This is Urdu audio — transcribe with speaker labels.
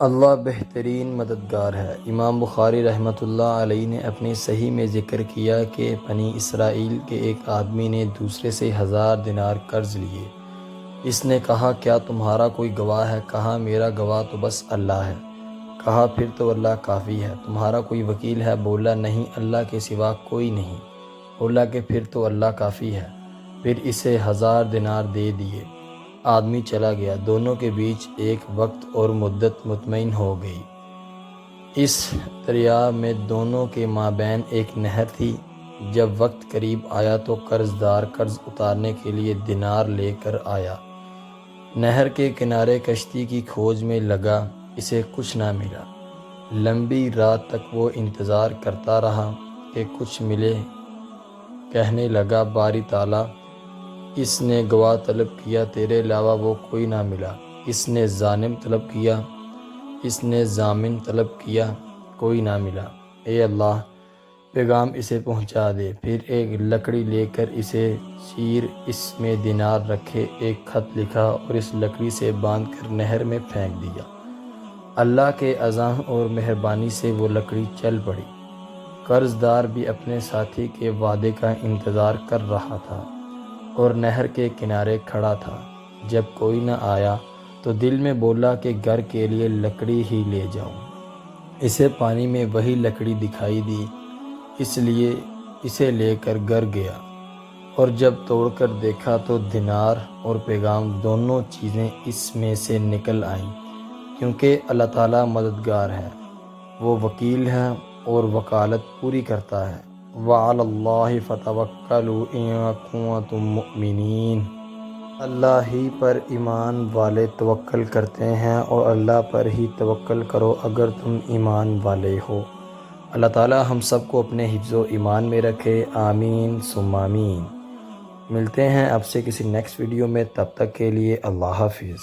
Speaker 1: اللہ بہترین مددگار ہے۔ امام بخاری رحمۃ اللہ علیہ نے اپنی صحیح میں ذکر کیا کہ بنی اسرائیل کے ایک آدمی نے دوسرے سے 1000 دینار قرض لیے۔ اس نے کہا کیا تمہارا کوئی گواہ ہے؟ کہا میرا گواہ تو بس اللہ ہے۔ کہا پھر تو اللہ کافی ہے۔ تمہارا کوئی وکیل ہے؟ بولا نہیں، اللہ کے سوا کوئی نہیں۔ بولا کہ پھر تو اللہ کافی ہے۔ پھر اسے 1000 دینار دے دیے۔ آدمی چلا گیا۔ دونوں کے بیچ ایک وقت اور مدت مطمئن ہو گئی۔ اس دریا میں دونوں کے مابین ایک نہر تھی۔ جب وقت قریب آیا تو قرض دار قرض اتارنے کے لیے دینار لے کر آیا۔ نہر کے کنارے کشتی کی کھوج میں لگا، اسے کچھ نہ ملا۔ لمبی رات تک وہ انتظار کرتا رہا کہ کچھ ملے۔ کہنے لگا باری تعالیٰ، اس نے گواہ طلب کیا، تیرے علاوہ وہ کوئی نہ ملا۔ اس نے ضامن طلب کیا، ضامن طلب کیا، کوئی نہ ملا۔ اے اللہ، پیغام اسے پہنچا دے۔ پھر ایک لکڑی لے کر اسے چیر، اس میں دینار رکھے، ایک خط لکھا اور اس لکڑی سے باندھ کر نہر میں پھینک دیا۔ اللہ کے عزم اور مہربانی سے وہ لکڑی چل پڑی۔ قرض دار بھی اپنے ساتھی کے وعدے کا انتظار کر رہا تھا اور نہر کے کنارے کھڑا تھا۔ جب کوئی نہ آیا تو دل میں بولا کہ گھر کے لیے لکڑی ہی لے جاؤں۔ اسے پانی میں وہی لکڑی دکھائی دی، اس لیے اسے لے کر گھر گیا، اور جب توڑ کر دیکھا تو دینار اور پیغام دونوں چیزیں اس میں سے نکل آئیں، کیونکہ اللہ تعالیٰ مددگار ہے، وہ وکیل ہے اور وکالت پوری کرتا ہے۔ وَعَلَى اللَّهِ فَتَوَكَّلُوا إِن كُنتُم مُّؤْمِنِينَ۔ اللہ ہی پر ایمان والے توکل کرتے ہیں، اور اللہ پر ہی توکل کرو اگر تم ایمان والے ہو۔ اللہ تعالیٰ ہم سب کو اپنے حفظ و ایمان میں رکھے، آمین ثم آمین۔ ملتے ہیں آپ سے کسی نیکسٹ ویڈیو میں، تب تک کے لیے اللہ حافظ۔